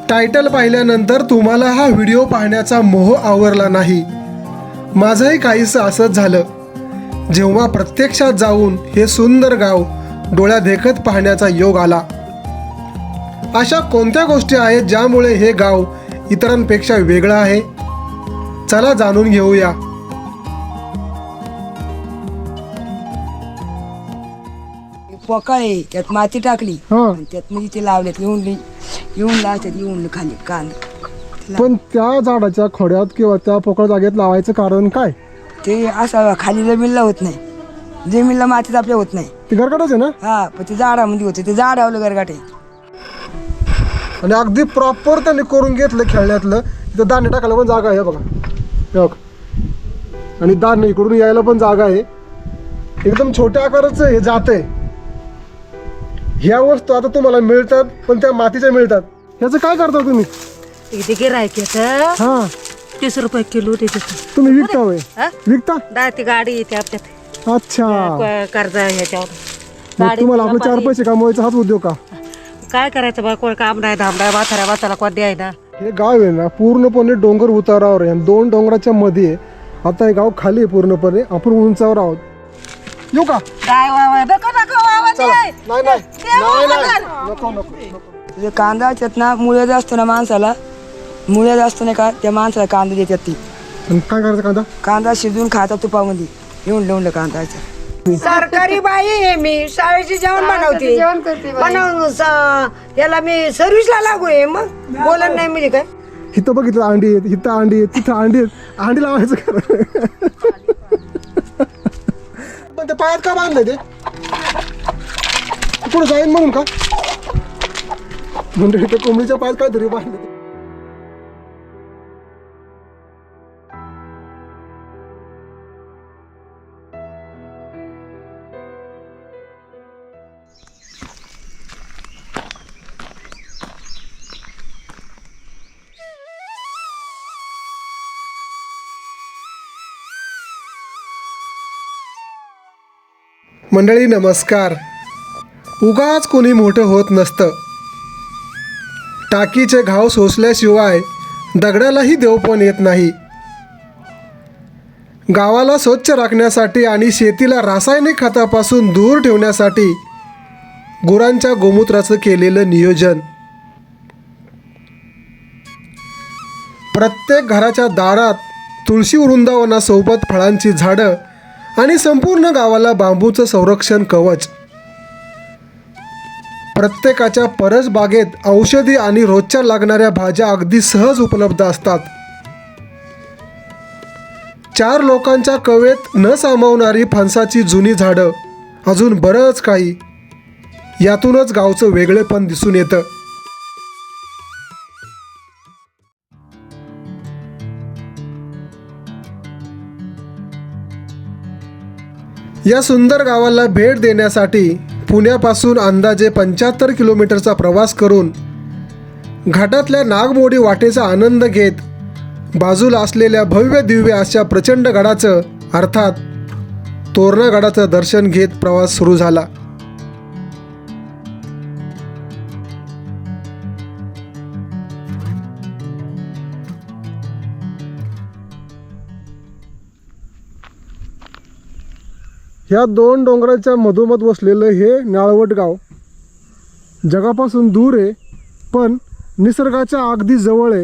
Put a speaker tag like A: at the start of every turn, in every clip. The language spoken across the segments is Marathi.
A: टायटल पाहिल्यानंतर तुम्हाला हा व्हिडिओ पाहण्याचा मोह आवरला नाही. माझंही काहीसं असंच झालं. जेव्हा प्रत्यक्षात जाऊन हे सुंदर गाव डोळ्यादेखत पाहण्याचा योग आला. अशा कोणत्या गोष्टी आहेत ज्यामुळे हे गाव इतरांपेक्षा वेगळं आहे? चला जाणून घेऊया.
B: पोकाळे त्यात माती टाकली
A: हा.
B: आणि त्यात म्हणजे ते लावलेत येऊन लावतात येऊन खाली कांदा.
A: पण त्या झाडाच्या खोड्यात किंवा त्या पोकळ जागेत लावायचं कारण काय?
B: ते असं खाली जमीनला होत नाही, जमीनला मातीत आपल्या होत नाही.
A: ते गरगटच आहे ना.
B: हा पण ते झाडामध्ये होते, ते झाडावलं गरगाट आहे.
A: आणि अगदी प्रॉपर त्यांनी करून घेतलं खेळण्यातलं. तिथं दाणे टाकायला पण जागा आहे बघा, हे बघा. आणि दाणे इकडून यायला पण जागा आहे. एकदम छोट्या आकाराचं हे जात आहे. ह्या वस्तू आता तुम्हाला मिळतात पण त्या मातीच्या मिळतात. ह्याचं काय करता तुम्ही?
C: इथे गिरायक येतं
A: हा
C: 30 रुपये किलो देते.
A: तुम्ही विकता होय? विकता?
C: ती गाडी येते आपल्यात
A: अच्छा.
C: कर्ज ह्याच्यावर
A: मग तुम्हाला आपले 4 पैसे कमवायचा हाच उद्योग का?
C: काय करायचं बा, कोण काम नाही धाम नाही, म्हाताऱ्या वाचायला कोण द्यायना.
A: हे गाव आहे ना पूर्णपणे डोंगर उतारावर आहे. 2 डोंगराच्या मध्ये आहे. आता हे गाव खाली आहे पूर्णपणे. आपण उंचावर आहोत. येऊ का?
C: काय वावा नको नको वावा
A: चला.
C: नाही.
A: नाही नाही नाही नाही. नको नको नको.
B: ते कांदा त्यात ना मुळे जास्त ना माणसाला, मुळे जास्त नाही का त्या माणसाला कांदा देतात. ती
A: आणि काय करायचं कांदा?
B: कांदा शिजून खातात तुपामध्ये येऊन कांदायचं.
D: सरकारी बाई आहे मी, शाळेचे जेवण बनवते. बनवून याला मी सर्व्हिसला लागू आहे. मग बोलत नाही म्हणजे काय.
A: इथं बघितलं अंडी आहेत, इथं अंडी आहेत, तिथं अंडी आहेत. अंडी लावायचं खरं. पण ते पायात का बांधलंय ते? पुढे जाईन म्हणून का? म्हणजे ते कोंबडीच्या पायात काहीतरी बांधलं. मंडळी नमस्कार. उगाच कोणी मोठं होत नसतं. टाकीचे घाव सोसल्याशिवाय दगडालाही देवपण येत नाही. गावाला स्वच्छ राखण्यासाठी आणि शेतीला रासायनिक खतापासून दूर ठेवण्यासाठी गुरांच्या गोमूत्राचं केलेलं नियोजन. प्रत्येक घराच्या दारात तुळशी वृंदावनासोबत फळांची झाडं आणि संपूर्ण गावाला बांबूचं संरक्षण कवच. प्रत्येकाच्या परसबागेत औषधी आणि रोजच्या लागणाऱ्या भाज्या अगदी सहज उपलब्ध असतात. 4 लोकांच्या कवेत न सामावणारी फणसाची जुनी झाडं, अजून बरंच काही. यातूनच गावचं वेगळेपण दिसून येतं. या सुंदर गावाला भेट देण्यासाठी पुण्यापासून अंदाजे 75 किलोमीटरचा प्रवास करून घाटातल्या नागमोडी वाटेचा आनंद घेत बाजूला असलेल्या भव्य दिव्य अशा प्रचंड गडाचं अर्थात तोरणा गडाचं दर्शन घेत प्रवास सुरू झाला. ह्या 2 डोंगराच्या मधोमध वसलेलं हे नाळवट गाव जगापासून दूर आहे पण निसर्गाच्या अगदी जवळ आहे.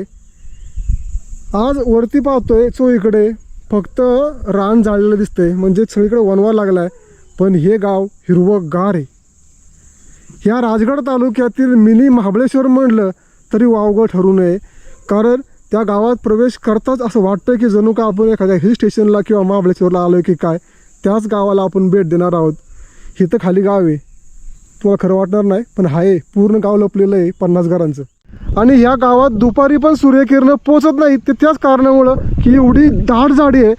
A: आज वरती पाहतोय चोहीकडे फक्त रान झालेलं दिसतंय, म्हणजे सगळीकडे वनवा लागला आहे. पण हे गाव हिरवंगार आहे. ह्या राजगड तालुक्यातील मिनी महाबळेश्वर म्हणलं तरी वावगं ठरू नये. कारण त्या गावात प्रवेश करताच असं वाटतं की जणू का आपण एखाद्या हिल स्टेशनला किंवा महाबळेश्वरला आलो की काय. त्याच गावाला आपण भेट देणार आहोत. इथं खाली गाव आहे, तुम्हाला खरं वाटणार नाही पण आहे. पूर्ण गाव लपलेलं आहे 50 घरांचं. आणि ह्या गावात दुपारी पण सूर्यकिरणं पोचत नाहीत. ते त्याच कारणामुळं की एवढी दाट झाडी आहे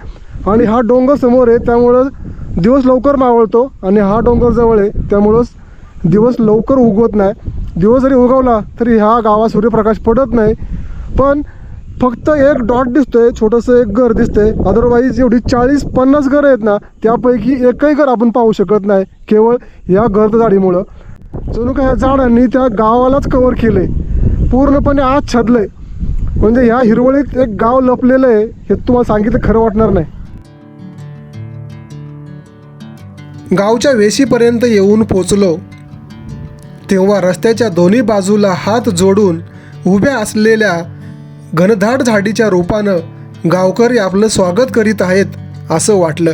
A: आणि हा डोंगर समोर आहे, त्यामुळं दिवस लवकर मावळतो. आणि हा डोंगर जवळ आहे त्यामुळंच दिवस लवकर उगवत नाही. दिवस जरी उगवला तरी ह्या गावात सूर्यप्रकाश पडत नाही. पण फक्त एक डॉट दिसतोय, छोटंसं एक घर दिसतंय. अदरवाईज एवढी 40-50 घरं आहेत ना, त्यापैकी एकही घर आपण पाहू शकत नाही केवळ या गर्द झाडीमुळं. जणू काय ह्या झाडांनी त्या गावालाच कव्हर केलंय. पूर्णपणे आज छदलंय. म्हणजे ह्या हिरवळीत एक गाव लपलेलं आहे हे तुम्हाला सांगितलं खरं वाटणार नाही. गावच्या वेशीपर्यंत येऊन पोचलो तेव्हा रस्त्याच्या दोन्ही बाजूला हात जोडून उभ्या असलेल्या घनदाट झाडीच्या रूपानं गावकरी आपलं स्वागत करीत आहेत असं वाटलं.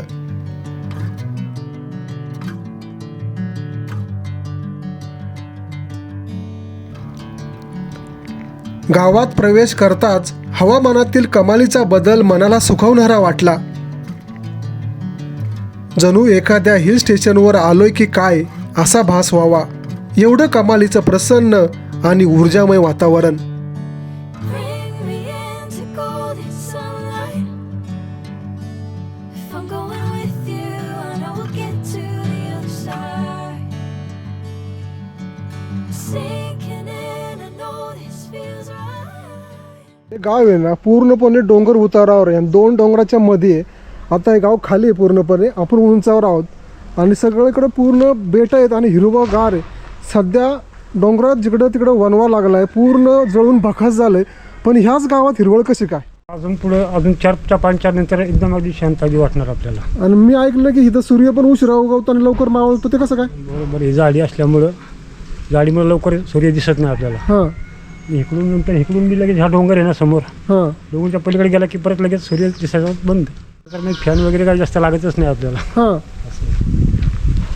A: गावात प्रवेश करताच हवामानातील कमालीचा बदल मनाला सुखावणारा वाटला. जणू एखाद्या हिल स्टेशनवर आलोय की काय असा भास व्हावा, एवढं कमालीचं प्रसन्न आणि ऊर्जामय वातावरण.
E: Bring me into golden sunlight. If I'm going with you, I know we'll get to the other side. Sinking in, I know this feels right.
A: हे गाव आहे ना पूर्णपणे डोंगर उतारावर आहे. 2 डोंगराच्या मध्ये आहे. आता हे गाव खाली आहे पूर्णपणे, आपण उंचावर आहोत आणि सगळीकडे पूर्ण बेट आहेत आणि हिरवंगार आहे. सध्या डोंगरात जिकडं तिकडं वनवा लागला आहे, पूर्ण जळून भकास झालं आहे. पण ह्याच गावात हिरवळ कशी काय?
F: अजून पुढं अजून 4-5 नंतर एकदम अगदी शांतता वाटणार आपल्याला.
A: आणि मी ऐकलं की इथं सूर्य पण उशिरा उगवतो आणि लवकर मावळतो, ते कसं काय?
F: बरोबर, ही झाडी असल्यामुळं झाडीमुळे लवकर सूर्य दिसत नाही आपल्याला.
A: हां
F: इकडून नंतर इकडून बी लगेच हा डोंगर आहे ना समोर,
A: हां
F: डोंगरच्या पलीकडे गेला की परत लगेच सूर्य दिसायचा बंद. तर नाही फॅन वगैरे काही जास्त लागतच नाही आपल्याला.
A: हां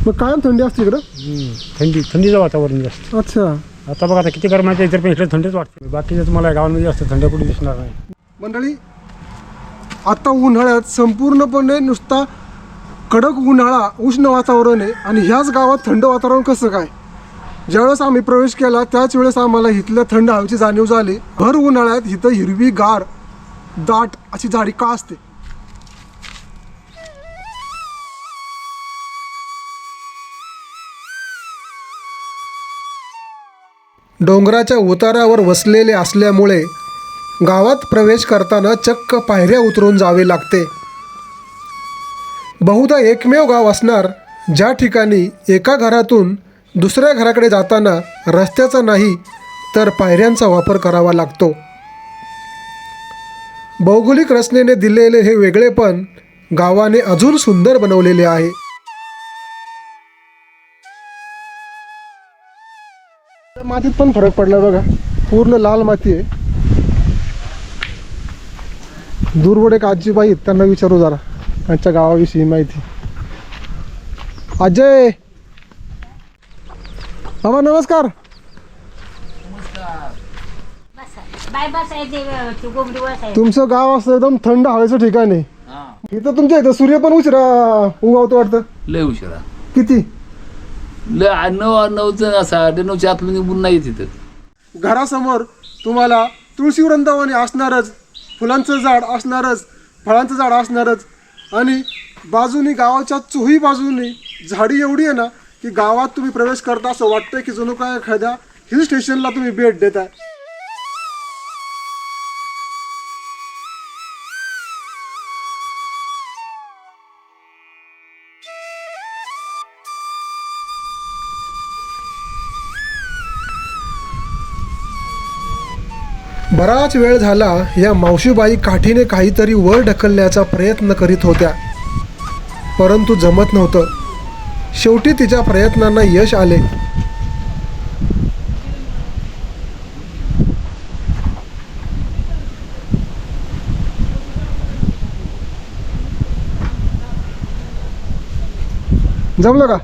A: मग कायम थंडी असते इकडं?
F: थंडीचं वातावरण जास्त.
A: अच्छा.
F: आता बघा आता किती गरमायचं इतर पण इकडे थंडीच वाटते. बाकीचं तुम्हाला गावामध्ये जास्त थंड कुठे दिसणार नाही.
A: मंडळी आता उन्हाळ्यात संपूर्णपणे नुसता कडक उन्हाळा, उष्ण वातावरण आहे आणि ह्याच गावात थंड वातावरण कसं काय? ज्यावेळेस आम्ही प्रवेश केला त्याच वेळेस आम्हाला इथल्या थंड हवेची जाणीव झाली. भर उन्हाळ्यात इथं हिरवी गार दाट अशी झाडी का असते? डोंगराच्या उतारावर वसलेले असल्यामुळे गावात प्रवेश करताना चक्क पायऱ्या उतरून जावे लागते. बहुधा एकमेव गाव असणार ज्या ठिकाणी एका घरातून दुसऱ्या घराकडे जाताना रस्त्याचा नाही तर पायऱ्यांचा वापर करावा लागतो. भौगोलिक रचनेने दिलेले हे वेगळेपण गावाने अजून सुंदर बनवलेले आहे. मातीत पण फरक पडला बघा, पूर्ण लाल माती आहे. दूरवर एक आजीबाई आहेत, त्यांना विचारू जरा त्यांच्या गावाविषयी माहिती. अजय मामा नमस्कार. तुमचं गाव असं एकदम थंड हवेचं ठिकाण आहे. इथं तुमच्या इथं सूर्य पण उशिरा उगवतो वाटतं.
G: लय उशिरा,
A: किती?
G: लय 9:09 9:30 आतलं निघून नाही तिथं.
A: घरासमोर तुम्हाला तुळशी वृंदावन असणारच, फुलांचं झाड असणारच, फळांचं झाड असणारच आणि बाजूनी गावाच्या चोही बाजूनी झाडी एवढी आहे ना की गावात तुम्ही प्रवेश करता असं वाटतं की जणू काय एखाद्या हिल स्टेशनला तुम्ही भेट देताय. बराच वेळ झाला या मावशीबाई काठीने काहीतरी वर ढकलण्याचा प्रयत्न करीत होत्या, परंतु जमत नव्हतं. शेवटी तिच्या प्रयत्नांना यश आले. जमलं का?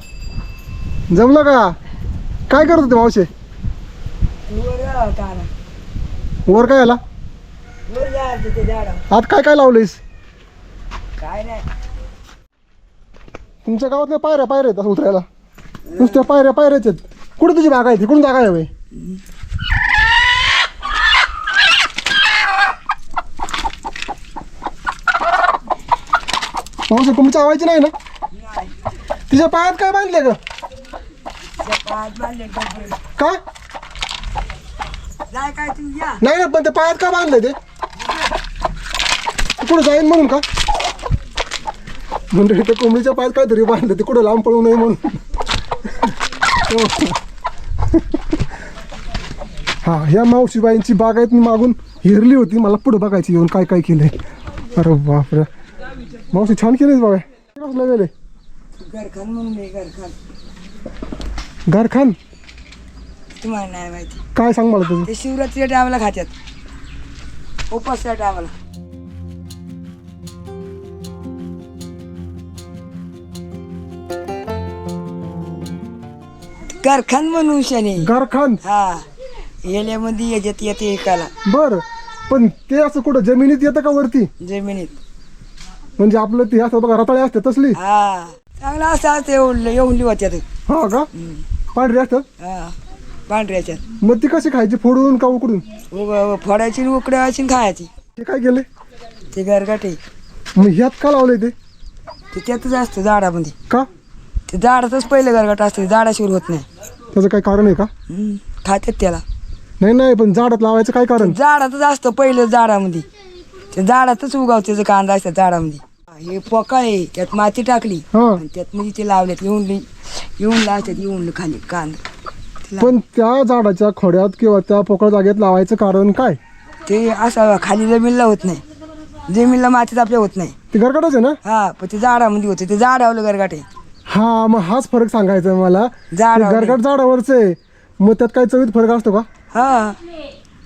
A: जमलं का? काय करत होते मावशे? वर काय आला? आत काय काय लावलंयस?
D: काय नाही,
A: तुमच्या गावातल्या पायऱ्या आहेत असं उतरायला? नुसत्या पायऱ्याच आहेत. कुठे तुझी बागा आहे? तिकडून जागा आहे? मावशी तुमची आवायची नाही ना? तिच्या पायात काय बांधले ग? का
D: काय तू या
A: नाही ना, पण ते पायात का बांधले ते? कुठं जाईन म्हणून का? म्हणजे ते कोंबडीच्या पायात काहीतरी बांधलं, ते कुठं लांब पळू नये म्हणून. हा, ह्या मावशीबाईंची बागायत मी मागून हिरली होती, मला पुढे बघायची येऊन काय काय केलंय. अरे बापरे, मावशी छान केलीस बाबा. कसलं गेले
B: घरखान म्हणून आहे, घरखान.
A: घरखान?
B: तुम्हाला नाही माहिती.
A: काय सांग मला तुझं.
B: ते शिवरात्रीच्या टायमाला खात्यात, उपासच्या टायमाला. घरखान म्हणून शनी.
A: घरखान?
B: हा, येल्यामध्ये याच्यात येते एकाला.
A: बर, पण ते असं कुठं जमिनीत येतं का वरती?
B: जमिनीत.
A: म्हणजे आपलं ते असं बघा रताळे असते तसली?
B: हा, चांगला असं येऊन येऊन लिवत्यात.
A: हा का? पांढरी असतात?
B: हा, पांढऱ्याच्यात.
A: मग ती कशी खायची, फोडून का उकडून?
B: फोडायची, उकडायची, खायची.
A: ते काय केले?
B: ते गरगाटे.
A: मग ह्यात का लावलंय ते?
B: ते त्यातच असतं झाडामध्ये.
A: का?
B: ते झाडातच पहिलं गरगाट असतं, झाडाशिवर होत नाही.
A: त्याचं काय कारण आहे का?
B: खात्यात त्याला.
A: नाही नाही, पण झाडात लावायचं काय कारण?
B: झाडातच असतं पहिलं, झाडामध्ये. ते झाडातच उगावतं, त्याचं कांदा असतात झाडामध्ये. हे पोकाळे, त्यात माती टाकली
A: हा.
B: आणि त्यात म्हणजे ते लावल्यात, येऊन लावतात, येऊन खाली कांदा.
A: पण त्या झाडाच्या खोड्यात किंवा त्या पोकळ जागेत लावायचं कारण काय?
B: ते असं खाली जमीनला होत नाही, जमीनला मातीत आपल्या होत नाही.
A: ते गरगटच आहे ना?
B: हा, पण ते झाडामध्ये होते, ते झाडावलं गरगाट आहे.
A: हा, मग हाच फरक सांगायचा आहे मला.
B: झाडावर
A: गरगट झाडावरच आहे, मग त्यात काय चवीत फरक असतो का?
B: हा,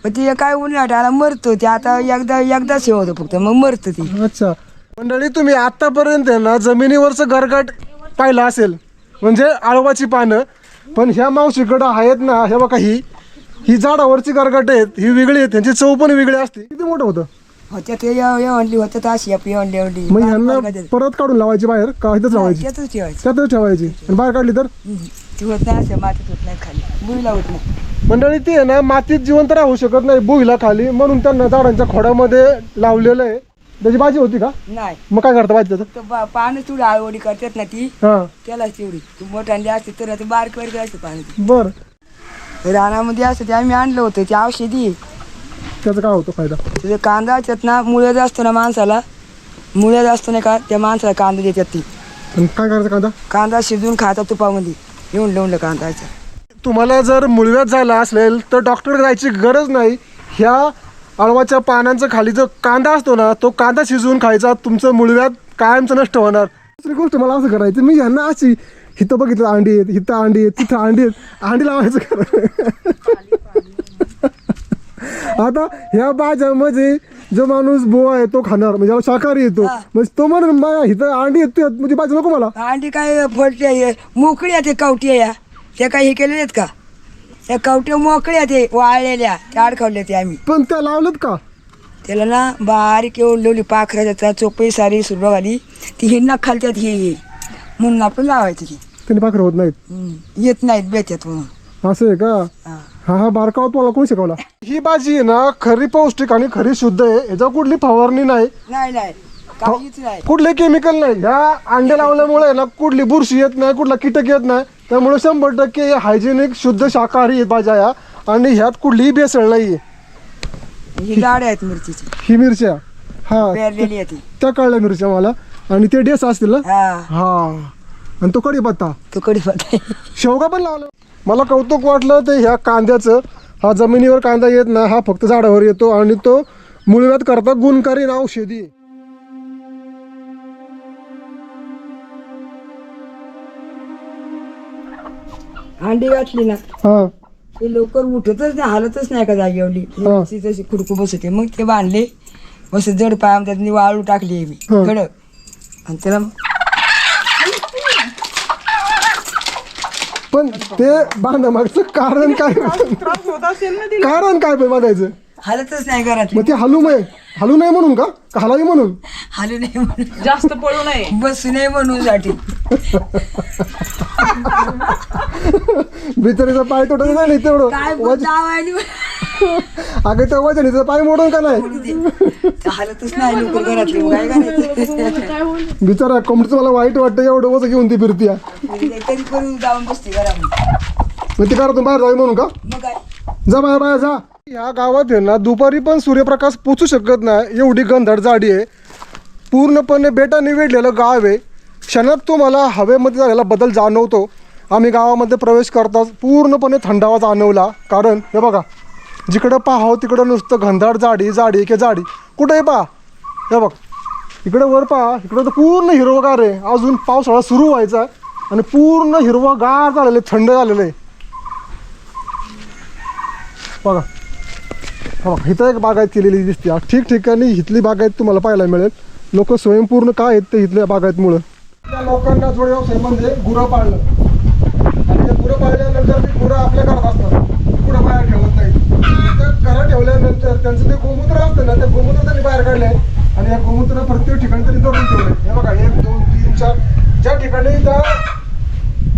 B: पण ते काय उन्हाळ्याला मरतो ते. आता एकदाच हे होतं फक्त, मग मरतं ते.
A: अच्छा मंडळी, तुम्ही आतापर्यंत आहे ना जमिनीवरचं गरगट पाहिलं असेल, म्हणजे आळवाची पानं. पण ह्या मावशीकडं आहेत ना, हे बघा, ही झाडावरची गरगट आहेत, ही वेगळी आहेत, त्यांची चव पण वेगळी असते. किती मोठं होतं
B: होत्या ते येवणली होत्या, अशी आपली येवणली.
A: मग ह्यांना परत काढून लावायची बाहेर का इथंच लावायची?
B: त्यातच ठेवायची.
A: त्यातच ठेवायची आणि बाहेर काढली तर?
B: ती होत नाही, असं मातीत होत नाही, खाली बुईला होत नाही.
A: मंडळी, ती आहे ना मातीत जिवंत राहू शकत नाही, बुईला खाली, म्हणून त्यांना झाडांच्या खोड्यामध्ये लावलेलं आहे. त्याची भाजी होती का?
B: नाही,
A: मग काय करता भाजी त्याचं?
B: तर पानं तेवढी आळवडी करतात ना ती,
A: हां,
B: त्यालाच तेवढी. ती मोठ्यांदी असते तर ते बारक बारक असते पाणी.
A: बरं.
B: रानामध्ये असतं ते आम्ही आणलं होतं, ते औषधी.
A: त्याचा काय होतो फायदा?
B: त्याचे कांदा असतात ना, मुळ्यात असतो ना माणसाला, मुळ्यात असतो नाही का, त्या माणसाला कांदा देतात ती.
A: आणि काय करायचं कांदा?
B: कांदा शिजवून खायचा तुपामध्ये, येऊन लावून कांदायचं.
A: तुम्हाला जर मुळव्याध झाला असेल तर डॉक्टरकडे जायची गरज नाही. ह्या आळवाच्या पानांचं खाली जो कांदा असतो ना, तो कांदा शिजवून खायचा, तुमचं मुळव्याध कायमचं नष्ट होणार. दुसरी गोष्ट मला असं करायचं, मी ह्यांना अशी इथं बघितलं अंडी आहेत, इथं अंडी आहेत, तिथं अंडी आहेत, अंडी लावायचं खरं. आता ह्या भाज्यामध्ये जो माणूस बोवा आहे तो खाणार, म्हणजे याला शाकाहारी येतो, म्हणजे तो म्हणून इथं अंडी येते, म्हणजे भाजी नको मला.
B: अंडी काय फोडते, मोकळी आहे ते कवटी या, त्या काही हे केलेले आहेत का? त्या कवट्या मोकळ्या ते वाळलेल्या, त्या अडकवल्या ते आम्ही.
A: पण त्या लावलेत का?
B: त्याला ना बारीक येऊन लावली पाखराच्या चोपई सारी सुरभा घाली, ती हे नख खालत्यात हे म्हणून आपण लावायचं ती.
A: त्यांनी पाखरं होत नाहीत?
B: येत नाहीत बेत्यात म्हणून.
A: असं आहे का? हा बारकाव तुम्हाला कोण शिकवला? ही भाजी आहे ना खरी पौष्टिक आणि खरी शुद्ध आहे, याच्यावर कुठली फवारणी नाही,
B: नाही काहीच नाही,
A: कुठले केमिकल नाही. ह्या अंडे लावल्यामुळे ना कुठली बुरशी येत नाही, कुठला कीटक येत नाही, त्यामुळे 100% हायजेनिक शुद्ध शाकाहारी भाज्या या, आणि ह्यात कुठलीही भेसळ नाही आहे.
B: ही गाड्या आहेत मिरचीची,
A: ही मिरच्या, हा
B: पेरलेली आहे ती.
A: त्या कळल्या मिरच्या मला. आणि ते डेस असतील ना?
B: हा,
A: हा, आणि तो कढीपत्ता,
B: तो कढीपत्ता.
A: शेवगा पण लावला. मला कौतुक वाटलं ते ह्या कांद्याचं. हा जमिनीवर कांदा येत ना, हा फक्त झाडावर येतो, आणि तो मुळव्याध करता गुणकारी औषधी आहे.
B: अंडी घातली ना,
A: हा,
B: ते लवकर उठतच नाही, हालतच नाही का जागेवली. तशी खुडकू बसते, मग ते बांधले बस जड पाय, त्यात वाळू टाकली मी कडक, आणि त्याला.
A: पण ते बांधण्यामागचं कारण काय? कारण काय पण बांधायचं?
B: हालतच नाही घरात.
A: मग ते हलू नये म्हणून का हलावी म्हणून?
B: हालू नाही म्हणून,
C: जास्त पळू नये,
B: बसू नये म्हणून साठी.
A: बिचारीचा पाय तुटत नाही तेवढं.
B: काय बोलावायली
A: अगं त्या वजनीचा पाय मोडून का नाही?
B: हालतच नाही लवकर घरातली, मग काय करायचं?
A: बिचारा कमटीचं मला वाईट वाटतं, एवढं वजन घेऊन ती फिरती.
B: तरी करून जाऊन बसते घरामध्ये.
A: मग ती घरातून बाहेर जावी म्हणून का?
B: मग काय,
A: जा बाहेर जा. या गावात आहे ना दुपारी पण सूर्यप्रकाश पोचू शकत नाही, एवढी गंधड जाडी आहे. पूर्णपणे बेटाने वेढलेलं गाव आहे. क्षणात तुम्हाला हवेमध्ये झालेला बदल जाणवतो. आम्ही गावामध्ये प्रवेश करताच पूर्णपणे थंडावा जाणवला, कारण हे बघा जिकडं पाहावं तिकडं नुसतं घनदाट झाडी झाडी की झाडी. कुठे पहा, हे बघ इकडं वर पहा, इकडं तर पूर्ण हिरवगार आहे. अजून पावसाळा सुरू व्हायचा आणि पूर्ण हिरवगार झालेलं आहे, थंड झालेलं आहे. बघा हा बघा, इथं एक बागायत केलेली दिसते. ठिकठिकाणी इथली बागायत तुम्हाला पाहायला मिळेल. लोक स्वयंपूर्ण काय आहेत ते इथल्या बागायतमुळं. त्या लोकांना जोड व्यवसाय म्हणजे गुरं पाळणं. आणि ते गुरं पाळल्यानंतर ते गुरं आपल्या घरात असतात, कुठं बाहेर ठेवत नाही. त्या घरात ठेवल्यानंतर त्यांचं ते गोमूत्र असतं ना, ते गोमूत्र त्यांनी बाहेर काढले आणि या गोमूत्र प्रत्येक ठिकाणी त्यांनी धरून ठेवले. हे बघा 1 2 3 4 ज्या ठिकाणी त्या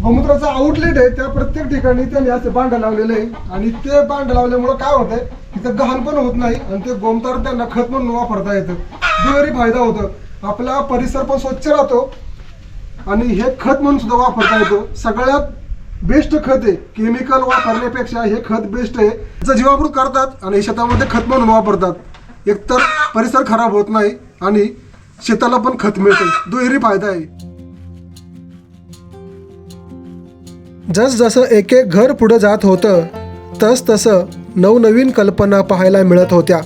A: गोमूत्राचं आउटलेट आहे त्या प्रत्येक ठिकाणी त्यांनी असे बांध लावलेले आहे. आणि ते बांध लावल्यामुळं काय होतंय, तिथं गहाण पण होत नाही आणि ते गोमूत्र त्यांना खत म्हणून वापरता येतं. दुहेरी फायदा होतो, आपला परिसर पण स्वच्छ राहतो आणि हे खत म्हणून सुद्धा वापरता येतो. सगळ्यात बेस्ट खत आहे, केमिकल वापरण्यापेक्षा हे खत बेस्ट आहे. त्याचं जीवामृत करतात आणि शेतामध्ये खत म्हणून वापरतात. एकतर परिसर खराब होत नाही आणि शेताला पण खत मिळते, दुहेरी फायदा आहे. जसजसं एक एक घर पुढं जात होतं तसतसं नवनवीन कल्पना पाहायला मिळत होत्या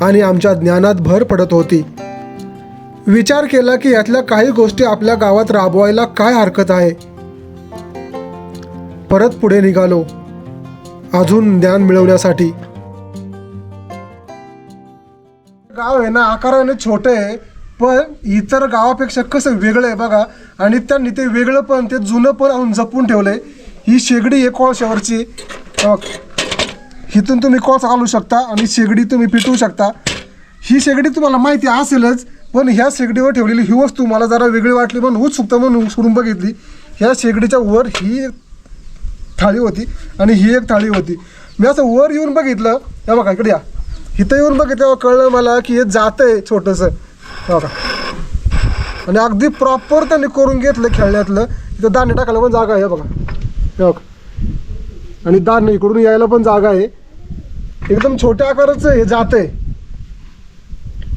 A: आणि आमच्या ज्ञानात भर पडत होती. विचार केला की यातल्या काही गोष्टी आपल्या गावात राबवायला काय हरकत आहे. परत पुढे निघालो अजून ज्ञान मिळवण्यासाठी. गाव आहे ना आकाराने छोटे आहे पण इतर गावापेक्षा कसं वेगळं आहे बघा. आणि त्यांनी ते वेगळं पण ते जुनं पण आणून जपून ठेवलंय. ही शेगडी आहे कोळशावरची. इथून तुम्ही कोळसा घालू शकता आणि शेगडी तुम्ही पिटवू शकता. ही शेगडी तुम्हाला माहिती असेलच पण ह्या शेगडीवर ठेवलेली ही वस्तू मला जरा वेगळी वाटली म्हणून उत्सुकता म्हणून सोडून बघितली. ह्या शेगडीच्या वर ही एक थाळी होती आणि ही एक थाळी होती. मी असं वर येऊन बघितलं, या बघा इकडे या, इथं येऊन बघितलं कळलं मला की हे जातं आहे छोटंसं बघा. आणि अगदी प्रॉपर त्यांनी करून घेतलं खेळण्यातलं. इथं दाणे टाकायला पण जागा आहे बघा, हे बघा. आणि दाणे इकडून यायला पण जागा आहे. एकदम छोट्या आकाराचं हे जातं आहे.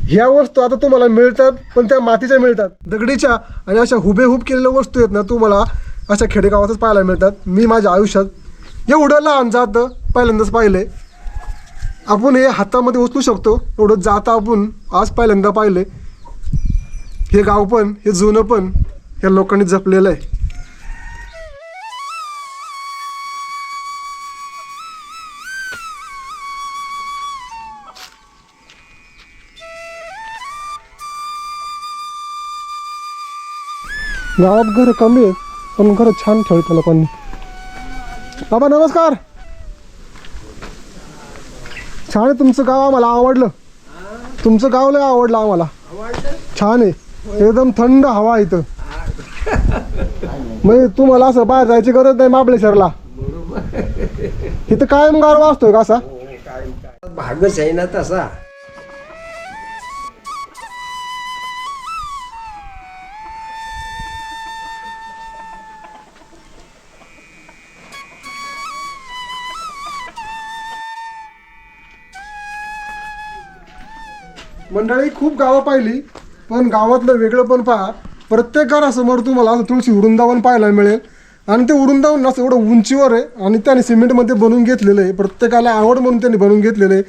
A: ह्या वस्तू आता तुम्हाला मिळतात पण त्या मातीच्या मिळतात, दगडीच्या आणि अशा हुबेहूब केलेल्या वस्तू आहेत ना तुम्हाला अशा खेडेगावातच पाहायला मिळतात. मी माझ्या आयुष्यात एवढं लहान जातं पहिल्यांदाच पाहिलं. आपण हे हातामध्ये उचलू शकतो एवढं जातं आपण आज पहिल्यांदा पाहिलं. हे गाव पण हे जुनं पण या लोकांनी जपलेलं आहे. गावात घर कमी आहेत पण घर छान ठेवतात लोकांनी. बाबा नमस्कार. छान आहे तुमचं गाव, आम्हाला आवडलं. तुमचं गाव लय आवडलं आम्हाला, छान आहे. एकदम थंड हवा आहे इथं. म्हणजे तुम्हाला असं बाहेर जायची गरज नाही महाबळेश्वरला. इथं कायम गारवा असतोय का असा?
H: भागच आहे ना तसा.
A: मंडळी खूप गावं पाहिली पण गावातलं वेगळं पण पहा. प्रत्येक घरासमोर तुम्हाला असं तुळशी वृंदावन पाहायला मिळेल. आणि ते वृंदावन असं एवढं उंचीवर आहे आणि त्यांनी सिमेंटमध्ये बनवून घेतलेलं आहे. प्रत्येकाला आवड म्हणून त्यांनी बनवून घेतलेलं आहे.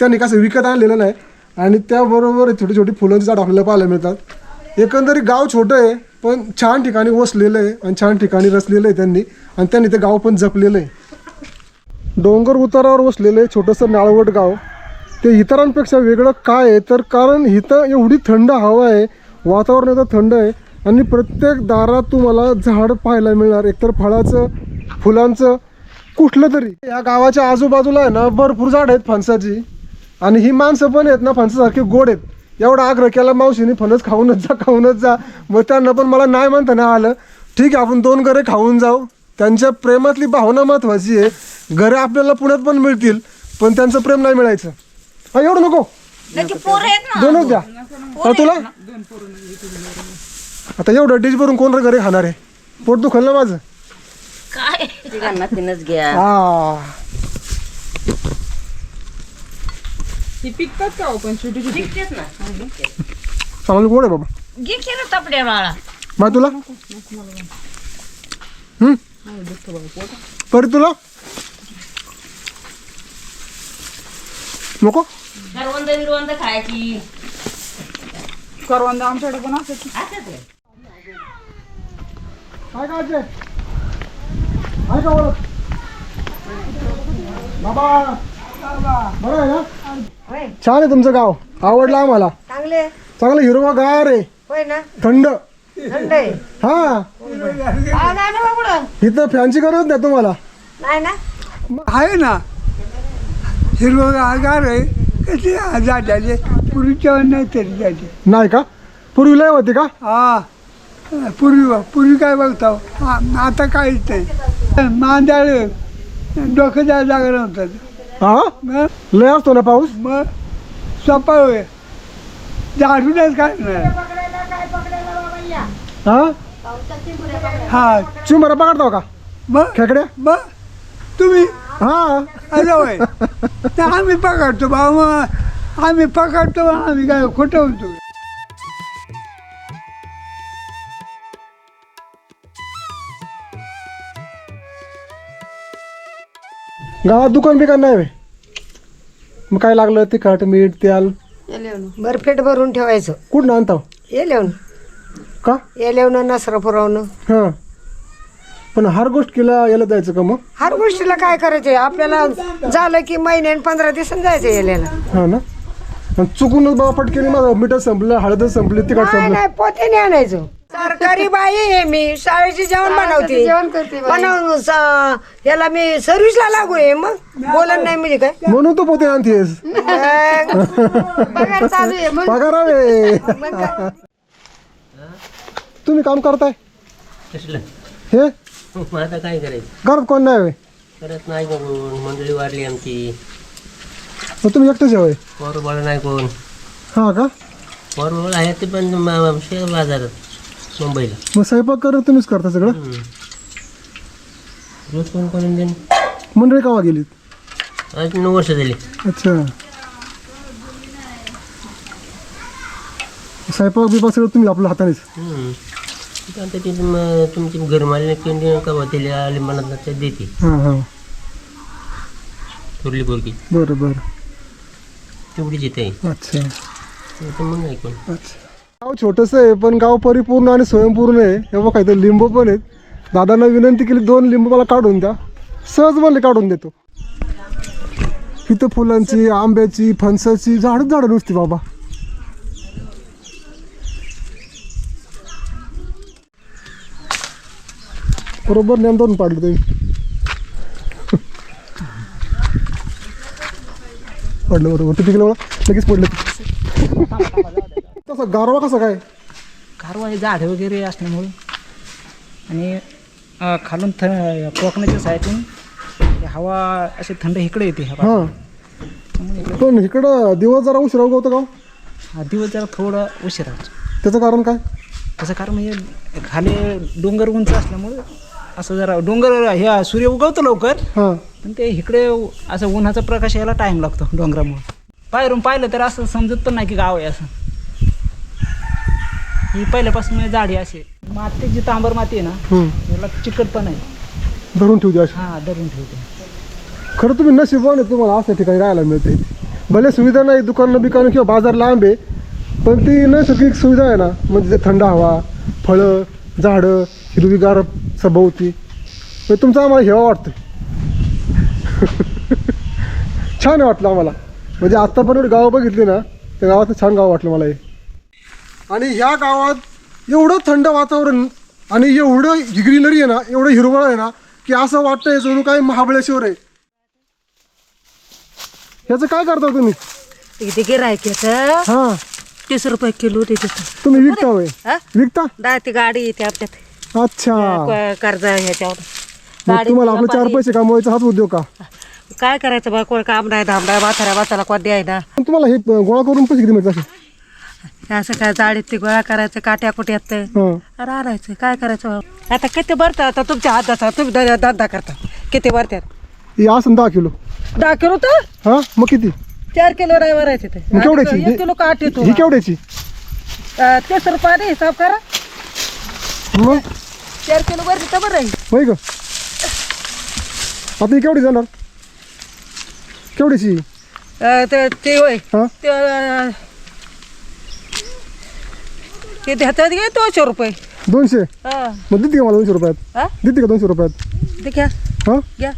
A: त्यांनी कसं विकत आणलेलं नाही. आणि त्याबरोबर छोटी छोटी फुलांची झाड आपल्याला पाहायला मिळतात. एकंदरीत गाव छोटं आहे पण छान ठिकाणी वसलेलं आहे आणि छान ठिकाणी रचलेलं आहे त्यांनी. आणि त्यांनी ते गाव पण जपलेलं आहे. डोंगर उतारावर वसलेलं आहे छोटंसं नाळवट गाव. ते इतरांपेक्षा वेगळं काय आहे तर कारण इथं एवढी थंड हवा आहे, वातावरण इथं थंड आहे आणि प्रत्येक दारात तुम्हाला झाड पाहायला मिळणार. एकतर फळाचं फुलांचं कुठलं तरी. या गावाच्या आजूबाजूला आहे ना भरपूर झाड आहेत फणसाची. आणि ही माणसं पण आहेत ना फणसासारखी गोड आहेत. एवढा आग्रह केला मावशीने फणस खाऊनच जा. मग त्यांना पण मला नाही म्हणता नाही आलं. ठीक आहे आपण 2 घरे खाऊन जाऊ. त्यांच्या प्रेमातली भावना महत्त्वाची आहे. घरे आपल्याला पुण्यात पण मिळतील पण त्यांचं प्रेम नाही मिळायचं. एवढं नको, 2च द्या. तुला आता एवढं डिश भरून कोण घरी खाणार आहे? पोट दुखल ना माझं.
C: काय तिनच घ्या.
A: हा
B: पिकतात का पण छोटी छोटी
C: ना
A: चांगलं गोड आहे बाबा.
C: घे केलं तपड्या बाळा.
A: मग तुला परी तुला नको
C: करवंद बिरवंद खायची
B: करवंद आमच्याकडे पण असत.
A: काय काय आहे का ओळख बाबा बरं आहे ना. छान आहे तुमचं गाव, आवडलं आम्हाला.
D: चांगले
A: चांगलं हिरवंगार आहे,
D: होय ना,
A: थंड.
D: थंड आहे.
A: हा
D: नाही ना बाबा,
A: इथं फॅनची गरज नाही तुम्हाला.
D: नाही ना.
I: आहे ना हिरवगार आहे. कसे झाले पूर्वीच्या नाही तरी झाले.
A: नाही का, पूर्वी लय होती का?
I: हा पूर्वी काय बघता आता काहीच नाही. मांदाळ डोकं द्यायला जागा नव्हतं.
A: हा
I: मग
A: लय असतो ना पाऊस.
I: मग सोपा होय झाडूनच काय नाही.
A: हा
I: हा
A: चिंबरा पकडतो का
I: मग
A: खेकड्या?
I: मग तुम्ही
A: हा
I: असं होय तर आम्ही पकडतो बा. मग आम्ही पकडतो, आम्ही काय खोटं म्हणतो.
A: गावात दुकान बिकान नाही व्हय? मग काय लागलं तिखट मीठ तेल
D: बर्फेट भरून ठेवायचं.
A: कुठं आणता
D: ये लिहून
A: का?
D: ये लिहून नसरा पुरवणं.
A: हा पण हर गोष्ट केला याला जायचं का मग?
D: हर गोष्टीला काय करायचंय आपल्याला, झालं की महिन्याने 15 दिवसांनी जायचं यायला.
A: हा ना. आणि चुकूनच बाबा पटकेने माझं मीठच संपलं, हळदच संपली, तिखट
D: नाही
A: संपलं.
D: नाही, पोत्याने आणायचं. सरकारी बाई आहे मी, शाळेचे जेवण बनवते. जेवण करते बनवून याला मी सर्व्हिसला लागू आहे. मग बोलत नाही म्हणजे काय.
A: म्हणून तू पोते आणतेस.
D: पगार चालू आहे मग.
A: पगार आहे. तुम्ही काम करताय हे?
J: आता काय करायचं,
A: घरात कोण नाही व्हय?
J: करत नाही का कोण, मंडळी वाढली आमची.
A: मग तुम्ही एकटेच आहे?
J: पोरबाळ नाही कोण.
A: हा का?
J: पोरबाळ आहे ते पण शेअर बाजारात मुंबईला.
A: मग स्वयंपाक करत तुम्हीच करता सगळं?
J: रोज कोण करून देईन.
A: मंडळी कावा गेलीत?
J: आज 9 वर्ष झाली.
A: अच्छा, स्वयंपाक बिपाक सगळं तुम्ही आपल्या हातानेच?
J: आता ती तुमची घरमाली का दिल्या लिंबाला देते
A: हां हां
J: थोरली पोरगी.
A: बरं बरं,
J: तेवढीच येते.
A: अच्छा
J: मग नाही कोण.
A: अच्छा. गाव छोटंसं आहे पण गाव परिपूर्ण आणि स्वयंपूर्ण आहे. हे बघा इथं लिंबू पण आहेत. दादांना विनंती केली 2 लिंबू मला काढून द्या, सहज म्हणले काढून देतो. इथं फुलांची, आंब्याची, फणसाची झाडं नुसती बाबा. बरोबर नेमधरून पाडलं तुम्ही. पडलं बरोबर, ते पिकलं लगेच पडलं. तसं गारवा कसा काय?
K: गारवा हे झाडे वगैरे असल्यामुळे आणि खालून कोकणाच्या साईडून हवा अशी थंड इकडे येते हवा.
A: हां पण इकडं दिवस जरा उशिरा उगवतो का?
K: हा दिवस जरा थोडा उशिरा.
A: त्याचं कारण काय?
K: त्याचं कारण म्हणजे खाली डोंगर उंच असल्यामुळे असं जरा डोंगर ह्या सूर्य उगवतो लवकर.
A: हां
K: पण ते इकडे असं उन्हाचा प्रकाश यायला टाईम लागतो डोंगरामुळे. बाहेरून पाहिलं तर असं समजत पण नाही की गाव आहे असं. ही पहिल्यापासून झाडी असे माती जी तांबर माती आहे ना याला चिकट पण आहे,
A: धरून ठेवते अशी.
K: हां धरून ठेवते.
A: खरं तुम्ही नशिबवान आहे, तुम्हाला अशा ठिकाणी राहायला मिळते. भले सुविधा नाही, दुकानं बिकानं किंवा बाजार लांब आहे, पण ती नैसर्गिक सुविधा आहे ना. म्हणजे थंड हवा, फळं, झाडं, हिरवीगार सभोवती, म्हणजे तुमचा आम्हाला हेवा वाटतं. छान वाटलं आम्हाला. म्हणजे आत्तापर्यंत गावं बघितली ना, त्या गावात छान गाव वाटलं मला हे. आणि ह्या गावात एवढं थंड वातावरण आणि एवढं ग्रीनरी आहे ना, एवढं हिरवळ आहे ना, की असं वाटतंय जणू काय महाबळेश्वर आहे. ह्याचं काय करता तुम्ही?
C: इथे गिरायचं
A: हां
C: 30 रुपये किलो देते.
A: तुम्ही विकता होय? विकता?
C: ती गाडी येते आपल्यात.
A: अच्छा,
C: कर्ज ह्याच्यावर.
A: मग तुम्हाला आपले 4 पैसे कमवायचा हाच उद्योग का?
C: काय करायचं बा, कोण काम नाही, धाम नाही, म्हाताऱ्या कोण द्यायला.
A: पण तुम्हाला हे गोळा करून पैसे किती मिळतात असे?
C: असं काय जाडीत ते गोळा करायचं, काट्या कुट्यात राहायचं. काय करायचं आता? किती भरतात आता तुमच्या हाताचा? तुम्ही धंदा करता, किती भरतात?
A: हे असं 10 किलो.
C: 10 किलो तर
A: हां मग किती?
C: 4 किलो नाही भरायचे ते.
A: मग केवढ्याची?
C: 1 किलो काट येतो.
A: ही केवढ्याची?
C: 30 रुपयाने हिसाब करा.
A: मग
C: 4 किलो भरली तर बरं आहे.
A: होय का? आता ही केवढी जाणार? केवढीची?
C: ते होय
A: हा
C: ते देतात घे 200 रुपये
A: 200
C: हा
A: मग देते का मला 200 रुपयात
C: हा
A: देते का 200 रुपयात
C: ते घ्या
A: हा
C: घ्या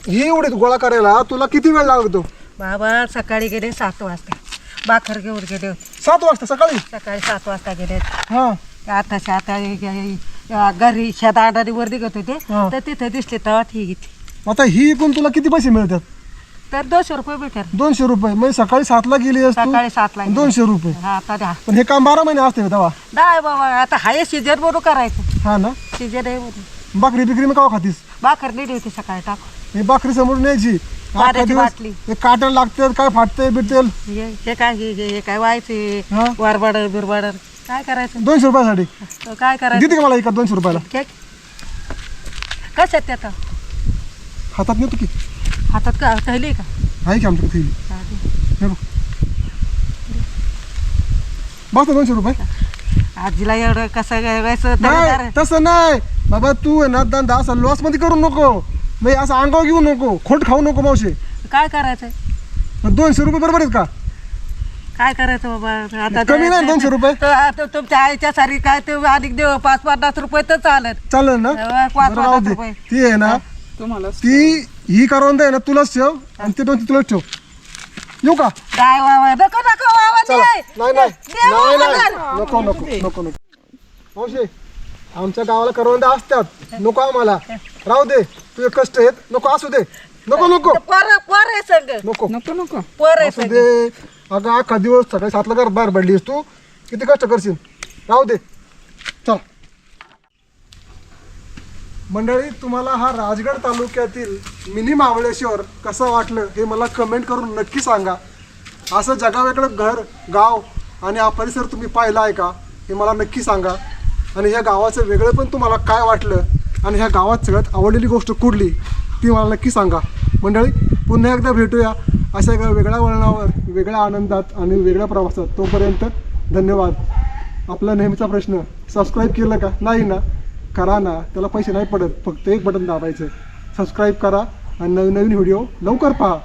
A: ही एवढी गोळा करायला तुला किती वेळ लागतो
C: बाबा सकाळी गेले 7 वाजता बाखर घेऊन गेले
A: 7 वाजता सकाळी
C: सकाळी 7 वाजता गेले
A: हा
C: आता घरी शेताडारी वर निघत होते
A: हा.
C: तर तिथे दिसले तेव्हा ती घेतली
A: आता ही एकूण तुला किती पैसे मिळतात
C: तर 200 रुपये भेटणार
A: 200 रुपये म्हणजे सकाळी 7ला गेली असतो
C: सकाळी 7 ला
A: 200 रुपये
C: हा आता द्या
A: पण हे काम 12 महिने असते का तेव्हा
C: नाही बाबा आता हाय सीजन म्हणून करायचं
A: हा ना
C: सीजन आहे म्हणून
A: बाकरी बिकरी मग का खातीस
C: भाकर नेली होती सकाळी टाकून
A: हे बाकरी समोर न्यायची
C: पाण्याची बाटली.
A: हे काट्याला लागते काय फाटते बिटतेल
C: हे काय हे काय व्हायचे
A: हा.
C: वारबाडर बिरबाडर काय करायचं
A: 200 रुपयासाठी
C: तर काय करायचं
A: देते का मला एका 200 रुपयाला
C: कशात ते आता
A: हातात नेतो की
C: हातात का थैली का
A: आहे की आमच्याकडे थैली.
C: हा, दे.
A: हे बघ बस ना 200 रुपये
C: आजीला एवढं कसं व्हायचं
A: नाही तसं नाही बाबा तू आहे ना धंदा असा लॉस मध्ये करू नको नाही असं अंगावर घेऊ नको खोट खाऊ नको मावशी
C: काय करायचं
A: मग 200 रुपये बरोबर आहेत का
C: काय करायचं बाबा आता
A: कमी नाही 200 रुपये
C: तर आता तुमच्या आईच्या सारी काय ते अधिक देऊ 5-50 रुपये तर चालत
A: चालेल ना
C: पाच-
A: बरं, राहू
C: 50
A: दे.
C: रुपये.
A: ती आहे ना ती ही करवंद आहे ना तुलाच ठेव आणि ते 200 तुलाच ठेव येऊ का
C: काय वावा नको नको वावा
A: चला
C: दे.
A: नाही नाही
C: दे
A: नाही
C: बाबा,
A: नाही
C: दे.
A: नको नको नको नको मावशी आमच्या गावाला करवंद असतात नको आम्हाला राहू दे तुझे कष्ट आहेत नको असू दे नको नको
C: पोर आहे संग
A: नको
K: नको
C: पोर आहे
A: असू
C: संग
A: दे अगं अख्खा दिवस सकाळी 7ला घर बाहेर पडलीस तू किती कष्ट करशील राहू दे चल मंडळी तुम्हाला हा राजगड तालुक्यातील मिनी महाबळेश्वर कसं वाटलं हे मला कमेंट करून नक्की सांगा असं जगावेगळं घर गाव आणि हा परिसर तुम्ही पाहिला आहे का हे मला नक्की सांगा आणि ह्या गावाचं वेगळं पण तुम्हाला काय वाटलं आणि ह्या गावात सगळ्यात आवडलेली गोष्ट कुठली ती मला नक्की सांगा मंडळी पुन्हा एकदा भेटूया अशा एका वेगळ्या वळणावर वेगळ्या आनंदात आणि वेगळ्या प्रवासात तोपर्यंत धन्यवाद आपला नेहमीचा प्रश्न सबस्क्राईब केलं का नाही ना करा ना त्याला पैसे नाही पडत फक्त एक बटन दाबायचं सबस्क्राईब करा आणि नवीन नवीन व्हिडिओ लवकर पहा